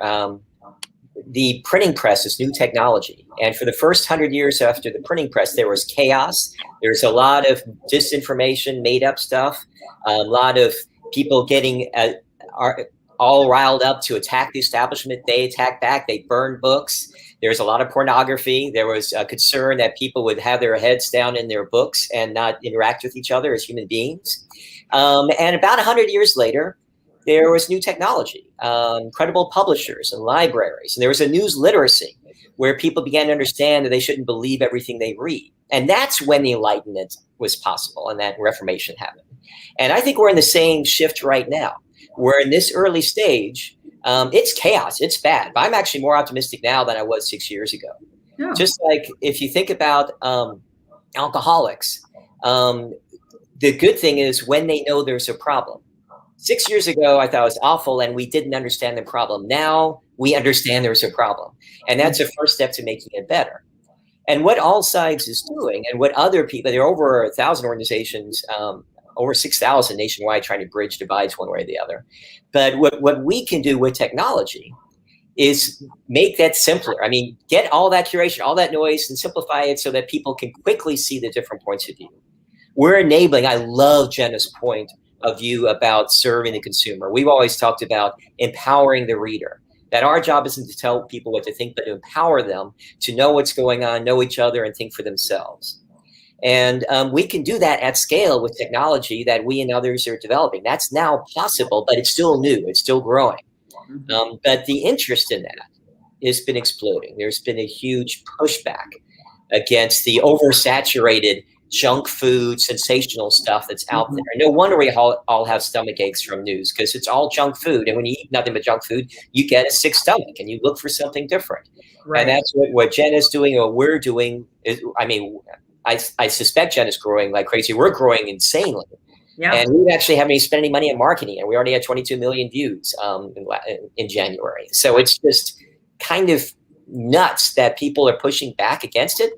The printing press is new technology. And for the first 100 years after the printing press, there was chaos. There's a lot of disinformation, made up stuff, a lot of people getting all riled up to attack the establishment. They attacked back. They burned books. There's a lot of pornography. There was a concern that people would have their heads down in their books and not interact with each other as human beings. And about 100 years later, there was new technology, credible publishers and libraries. And there was a news literacy where people began to understand that they shouldn't believe everything they read. And that's when the Enlightenment was possible and that Reformation happened. And I think we're in the same shift right now. We're in this early stage. It's chaos. It's bad. But I'm actually more optimistic now than I was 6 years ago. Yeah. Just like if you think about alcoholics, the good thing is when they know there's a problem. 6 years ago, I thought it was awful and we didn't understand the problem. Now we understand there's a problem. And that's a first step to making it better. And what AllSides is doing, and what other people, there are over 1,000 organizations, over 6,000 nationwide, trying to bridge divides one way or the other. But what we can do with technology is make that simpler. I mean, get all that curation, all that noise, and simplify it so that people can quickly see the different points of view. We're enabling, I love Jenna's point of view about serving the consumer. We've always talked about empowering the reader, that our job isn't to tell people what to think, but to empower them to know what's going on, know each other, and think for themselves. And we can do that at scale with technology that we and others are developing. That's now possible, but it's still new, it's still growing. But the interest in that has been exploding. There's been a huge pushback against the oversaturated junk food, sensational stuff that's out there. No wonder we all have stomach aches from news, because it's all junk food. And when you eat nothing but junk food, you get a sick stomach and you look for something different. Right. And that's what Jenna's doing, or we're doing. I mean, I suspect Jenna's growing like crazy. We're growing insanely. Yeah. And we actually haven't even spent any money on marketing, and we already had 22 million views in January. So it's just kind of nuts that people are pushing back against it.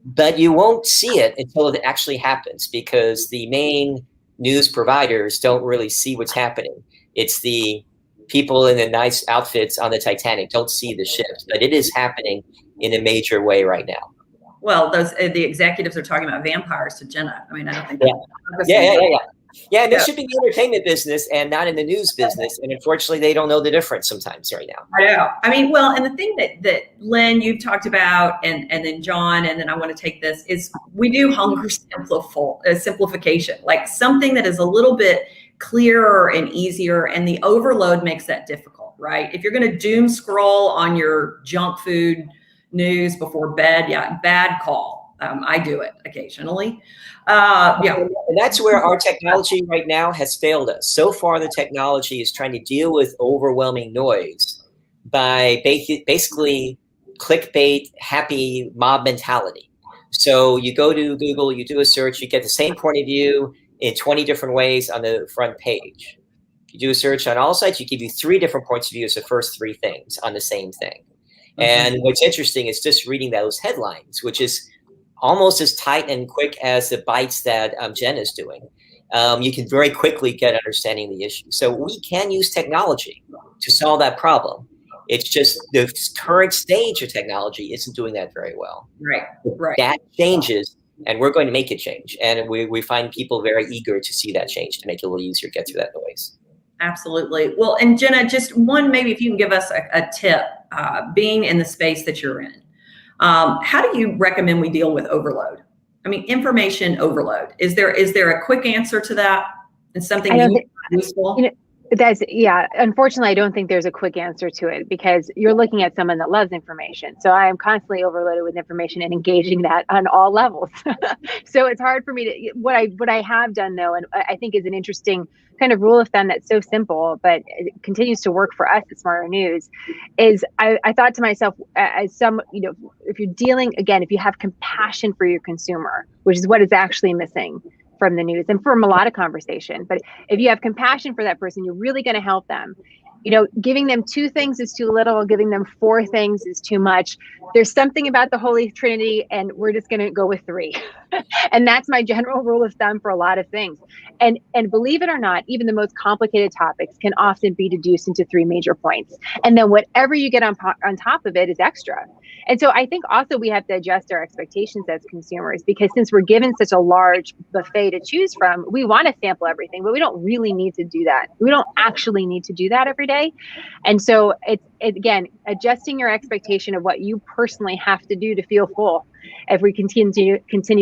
But you won't see it until it actually happens, because the main news providers don't really see what's happening. It's the people in the nice outfits on the Titanic don't see the shift, but it is happening in a major way right now. Well, the executives are talking about vampires to Jenna. I mean, I don't think. Yeah, and this should be in the entertainment business and not in the news business. And unfortunately, they don't know the difference sometimes right now. I know. I mean, well, and the thing that Len, you've talked about, and then John, and then I want to take this, is we do hunger simplification, like something that is a little bit clearer and easier, and the overload makes that difficult, right? If you're going to doom scroll on your junk food news before bed, bad call. I do it occasionally. And that's where our technology right now has failed us. So far, the technology is trying to deal with overwhelming noise by basically clickbait, happy mob mentality. So you go to Google, you do a search, you get the same point of view in 20 different ways on the front page. If you do a search on AllSides, you give you 3 different points of view as the first 3 things on the same thing. And what's interesting is just reading those headlines, which is almost as tight and quick as the bites that Jen is doing. You can very quickly get understanding the issue. So we can use technology to solve that problem. It's just the current stage of technology isn't doing that very well. Right. That changes, and we're going to make it change. And we find people very eager to see that change, to make it a little easier to get through that noise. Absolutely. Well, and Jenna, just one, maybe if you can give us a tip, being in the space that you're in. How do you recommend we deal with overload? I mean, information overload. Is there a quick answer to that? And something useful? Unfortunately, I don't think there's a quick answer to it, because you're looking at someone that loves information. So I am constantly overloaded with information and engaging that on all levels. So it's hard for me to, what I have done though, and I think is an interesting kind of rule of thumb that's so simple, but it continues to work for us at SmartHER News, is I thought to myself, as some, if you're dealing, again, if you have compassion for your consumer, which is what is actually missing from the news and from a lot of conversation. But if you have compassion for that person, you're really going to help them. Giving them 2 things is too little, giving them 4 things is too much. There's something about the Holy Trinity, and we're just going to go with 3. And that's my general rule of thumb for a lot of things. And believe it or not, even the most complicated topics can often be deduced into 3 major points. And then whatever you get on top of it is extra. And so I think also we have to adjust our expectations as consumers, because since we're given such a large buffet to choose from, we want to sample everything, but we don't really need to do that. We don't actually need to do that every day. And so it's again, adjusting your expectation of what you personally have to do to feel full. If we continue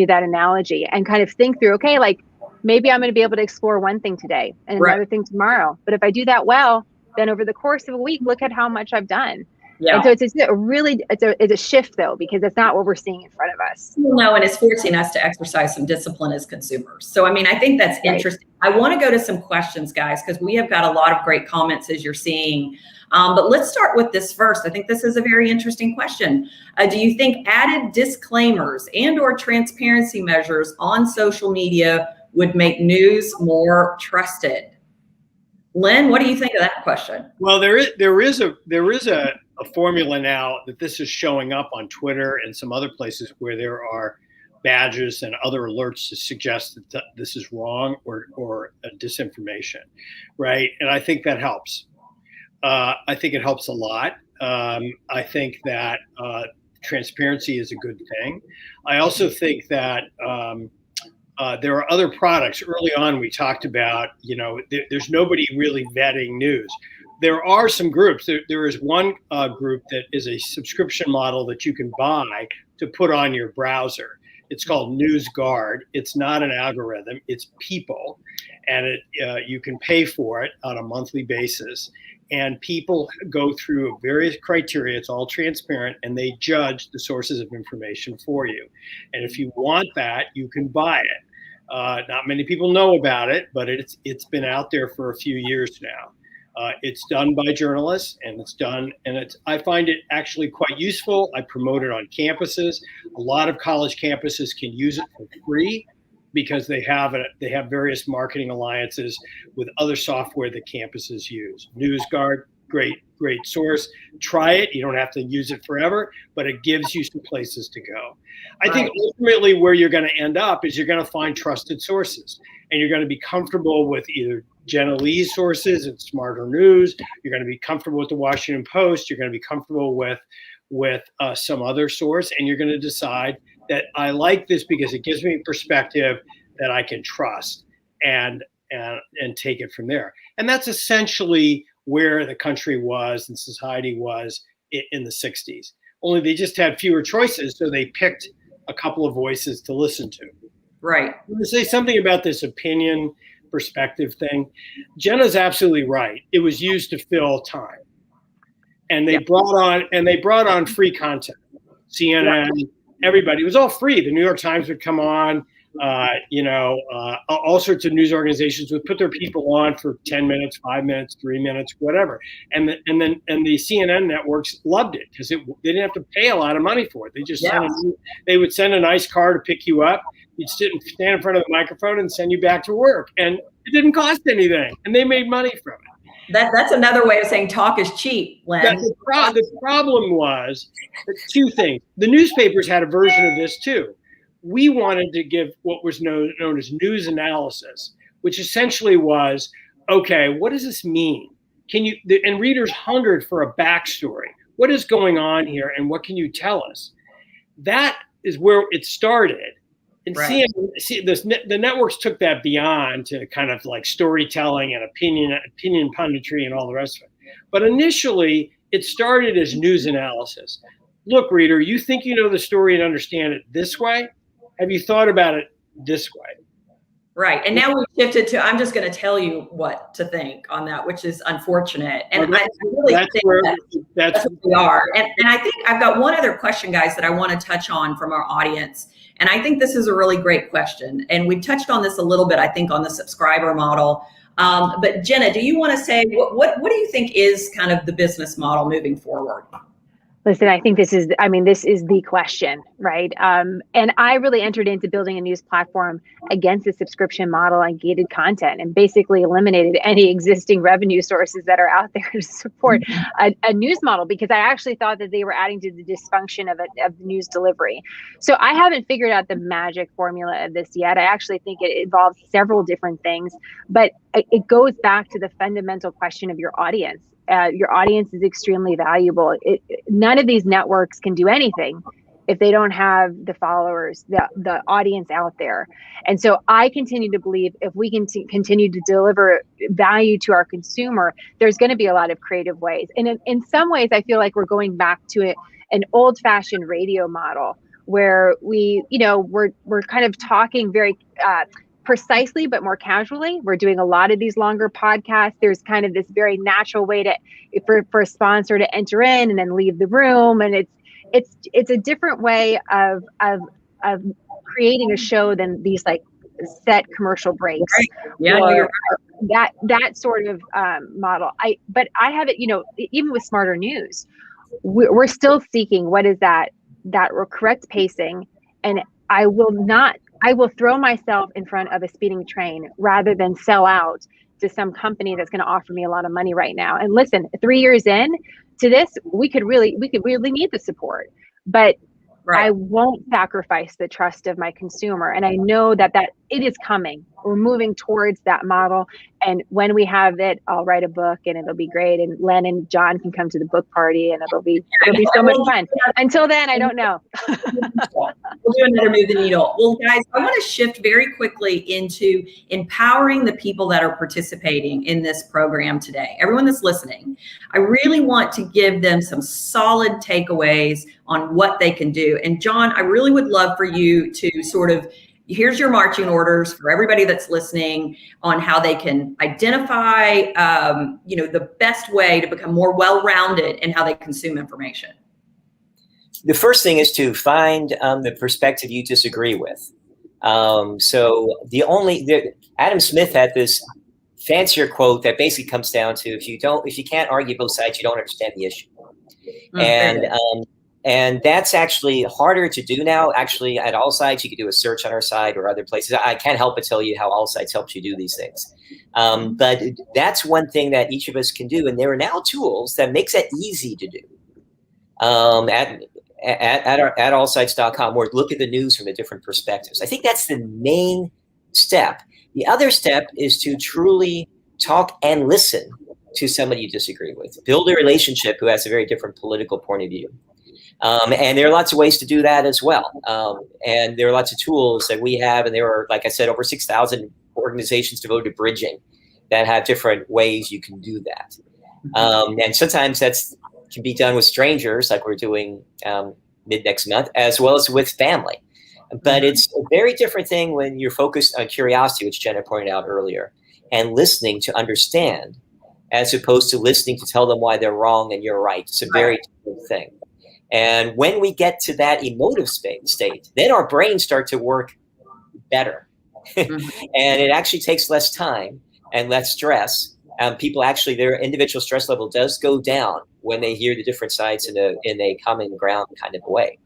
that analogy and kind of think through, okay, like maybe I'm going to be able to explore one thing today and another thing tomorrow. But if I do that well, then over the course of a week, look at how much I've done. Yeah. And so it's a shift though, because it's not what we're seeing in front of us. No, and it's forcing us to exercise some discipline as consumers. So, I mean, I think that's interesting. I want to go to some questions, guys, because we have got a lot of great comments as you're seeing. But let's start with this first. I think this is a very interesting question. Do you think added disclaimers and/or transparency measures on social media would make news more trusted? Len, what do you think of that question? Well, there is a a formula now that this is showing up on Twitter and some other places where there are badges and other alerts to suggest that this is wrong or disinformation, right? And I think that helps. I think it helps a lot. I think that transparency is a good thing. I also think that there are other products. Early on, we talked about, there's nobody really vetting news. There are some groups. There is one group that is a subscription model that you can buy to put on your browser. It's called NewsGuard. It's not an algorithm. It's people, and you can pay for it on a monthly basis. And people go through various criteria. It's all transparent, and they judge the sources of information for you. And if you want that, you can buy it. Not many people know about it, but it's been out there for a few years now. It's done by journalists, and I find it actually quite useful. I promote it on campuses. A lot of college campuses can use it for free because they have various marketing alliances with other software that campuses use. NewsGuard, great source. Try it. You don't have to use it forever, but it gives you some places to go. I think ultimately where you're going to end up is you're going to find trusted sources, and you're going to be comfortable with either Jenna Lee's sources and SmartHER News. You're going to be comfortable with the Washington Post. You're going to be comfortable with some other source, and you're going to decide that I like this because it gives me perspective that I can trust, and take it from there. And that's essentially where the country was and society was in the 60s. Only they just had fewer choices, so they picked a couple of voices to listen to. Right. I'm going to say something about this opinion perspective thing. Jenna's absolutely right. It was used to fill time, and they brought on free content. CNN, everybody. It was all free. The New York Times would come on. All sorts of news organizations would put their people on for 10 minutes, 5 minutes, 3 minutes, whatever. And the CNN networks loved it because they didn't have to pay a lot of money for it. They just they would send a nice car to pick you up. You'd stand in front of the microphone and send you back to work. And it didn't cost anything. And they made money from it. That's another way of saying talk is cheap, Len. The problem was two things. The newspapers had a version of this too. We wanted to give what was known as news analysis, which essentially was, okay, what does this mean? And readers hungered for a backstory. What is going on here, and what can you tell us? That is where it started. And the networks took that beyond to kind of like storytelling and opinion punditry and all the rest of it. But initially, it started as news analysis. Look, reader, you think you know the story and understand it this way? Have you thought about it this way? Right. And now we've shifted to, I'm just going to tell you what to think on that, which is unfortunate. And I really think that's where we are. And I think I've got one other question, guys, that I want to touch on from our audience. And I think this is a really great question. And we've touched on this a little bit, I think, on the subscriber model. But Jenna, do you want to say, what do you think is kind of the business model moving forward? Listen, I think this is the question, right? And I really entered into building a news platform against the subscription model and gated content, and basically eliminated any existing revenue sources that are out there to support a news model, because I actually thought that they were adding to the dysfunction of news delivery. So I haven't figured out the magic formula of this yet. I actually think it involves several different things, but it goes back to the fundamental question of your audience. Your audience is extremely valuable. None of these networks can do anything if they don't have the followers, the audience out there. And so I continue to believe if we can continue to deliver value to our consumer, there's going to be a lot of creative ways. And in some ways, I feel like we're going back to an old-fashioned radio model where we're kind of talking very precisely, but more casually. We're doing a lot of these longer podcasts. There's kind of this very natural way for a sponsor to enter in and then leave the room. And it's a different way of creating a show than these like set commercial breaks. Right. Yeah, or that sort of model. But I have it, even with SmartHER News, we're still seeking what is that correct pacing. And I will throw myself in front of a speeding train rather than sell out to some company that's going to offer me a lot of money right now. And listen, 3 years in, to this, we could really need the support, but Right. I won't sacrifice the trust of my consumer. And I know that it is coming. We're moving towards that model. And when we have it, I'll write a book and it'll be great. And Len and John can come to the book party and it'll be so much fun. Until then, I don't know. We'll do another Move the Needle. Well, guys, I want to shift very quickly into empowering the people that are participating in this program today. Everyone that's listening, I really want to give them some solid takeaways on what they can do. And John, I really would love for you to sort of, here's your marching orders for everybody that's listening on how they can identify, the best way to become more well-rounded in how they consume information. The first thing is to find the perspective you disagree with. So Adam Smith had this fancier quote that basically comes down to, if you can't argue both sides, you don't understand the issue. And that's actually harder to do now. Actually, at AllSides, you can do a search on our site or other places. I can't help but tell you how AllSides helps you do these things. But that's one thing that each of us can do. And there are now tools that makes it easy to do. At allsides.com, or look at the news from a different perspectives. I think that's the main step. The other step is to truly talk and listen to somebody you disagree with. Build a relationship who has a very different political point of view. And there are lots of ways to do that as well. And there are lots of tools that we have, and there are, like I said, over 6,000 organizations devoted to bridging that have different ways you can do that. And sometimes can be done with strangers, like we're doing mid next month, as well as with family. But it's a very different thing when you're focused on curiosity, which Jenna pointed out earlier, and listening to understand, as opposed to listening to tell them why they're wrong and you're right. It's a very different thing. And when we get to that emotive state, then our brains start to work better. And it actually takes less time and less stress. People actually, their individual stress level does go down when they hear the different sides in a common ground kind of way.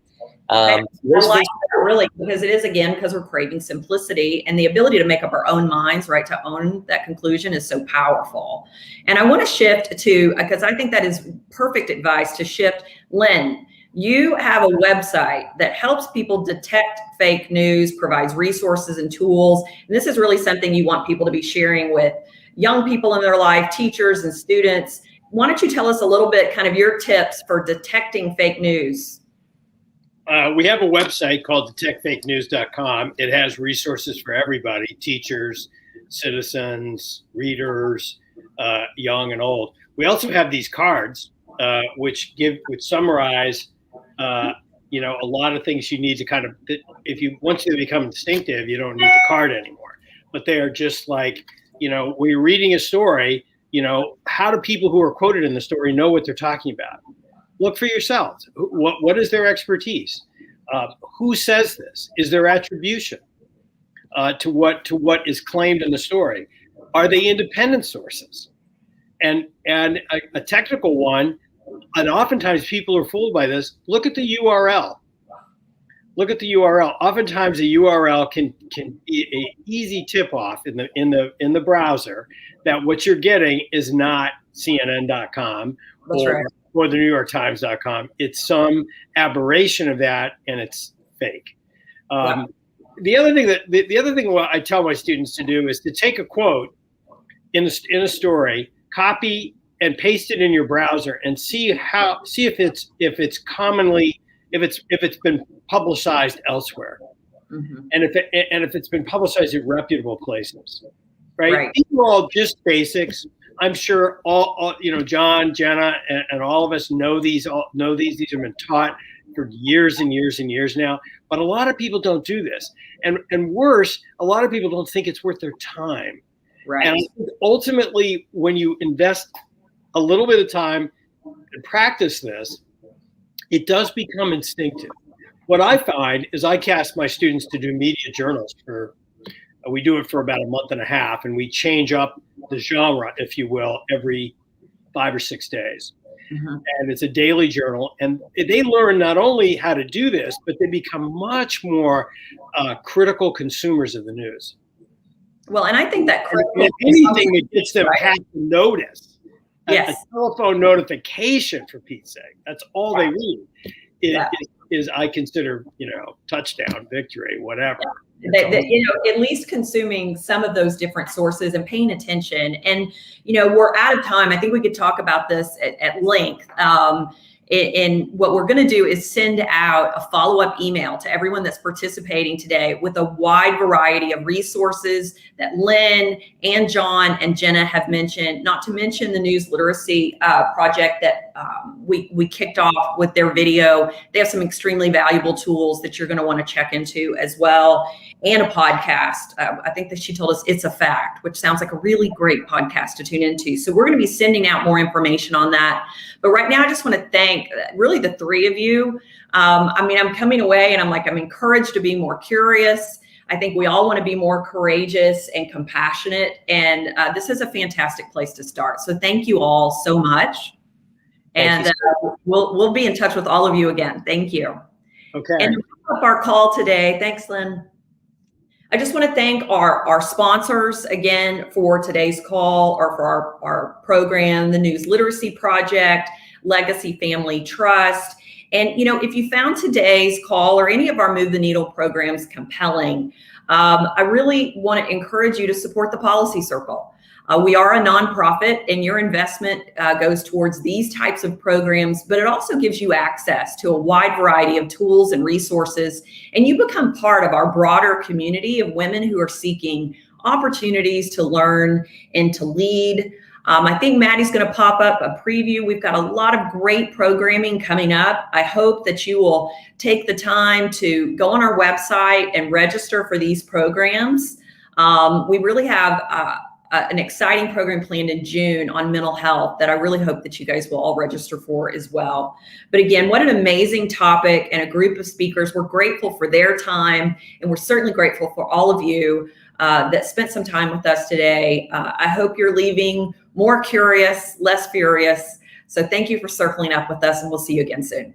I like that, really, because it is, again, because we're craving simplicity, and the ability to make up our own minds, right, to own that conclusion is so powerful. And I want to shift to, because I think that is perfect advice to shift. Len, you have a website that helps people detect fake news, provides resources and tools. And this is really something you want people to be sharing with young people in their life, teachers and students. Why don't you tell us a little bit, kind of your tips for detecting fake news? We have a website called detectfakenews.com. It has resources for everybody, teachers, citizens, readers, young and old. We also have these cards, which summarize, a lot of things you need to kind of, once they become instinctive, you don't need the card anymore. But they are just like, when you're reading a story, how do people who are quoted in the story know what they're talking about? Look for yourselves. What is their expertise? Who says this? Is there attribution to what is claimed in the story? Are they independent sources? And a technical one, and oftentimes people are fooled by this. Look at the URL. Look at the URL. Oftentimes a URL can be an easy tip off in the browser that what you're getting is not CNN.com. That's right. Or the NewYorkTimes.com. It's some aberration of that, and it's fake. The other thing what I tell my students to do is to take a quote in a story, copy and paste it in your browser, and see if it's been publicized elsewhere, and if it's been publicized at reputable places, right? These are all just basics. I'm sure all John, Jenna, and all of us know these. These have been taught for years and years and years now. But a lot of people don't do this, and worse, a lot of people don't think it's worth their time. Right. And I think ultimately, when you invest a little bit of time and practice this, it does become instinctive. What I find is I cast my students to do media journals we do it for about a month and a half, and we change up the genre, if you will, every 5 or 6 days. And it's a daily journal, and they learn not only how to do this, but they become much more critical consumers of the news. Well, and I think that if anything, it gets them past the notice Yes. A telephone notification, for Pete's sake. That's all they need. Is I consider, touchdown, victory, whatever. At least consuming some of those different sources and paying attention. And, we're out of time. I think we could talk about this at length. And what we're going to do is send out a follow-up email to everyone that's participating today with a wide variety of resources that Lynn and John and Jenna have mentioned, not to mention the news literacy project that we kicked off with their video. They have some extremely valuable tools that you're going to want to check into as well, and a podcast. I think that she told us It's a Fact, which sounds like a really great podcast to tune into. So we're going to be sending out more information on that. But right now, I just want to thank really the three of you. I'm coming away and I'm encouraged to be more curious. I think we all want to be more courageous and compassionate. And this is a fantastic place to start. So thank you all so much. And we'll be in touch with all of you again. Thank you. Okay. And to wrap up our call today, thanks, Lynn. I just want to thank our sponsors again for today's call, or for our program, the News Literacy Project, Legacy Family Trust. And, if you found today's call or any of our Move the Needle programs compelling, I really want to encourage you to support the Policy Circle. We are a nonprofit, and your investment goes towards these types of programs, but it also gives you access to a wide variety of tools and resources, and you become part of our broader community of women who are seeking opportunities to learn and to lead. I think Maddie's going to pop up a preview. We've got a lot of great programming coming up. I hope that you will take the time to go on our website and register for these programs. We really have an exciting program planned in June on mental health that I really hope that you guys will all register for as well. But again, what an amazing topic and a group of speakers. We're grateful for their time, and we're certainly grateful for all of you that spent some time with us today. I hope you're leaving more curious, less furious. So thank you for circling up with us, and we'll see you again soon.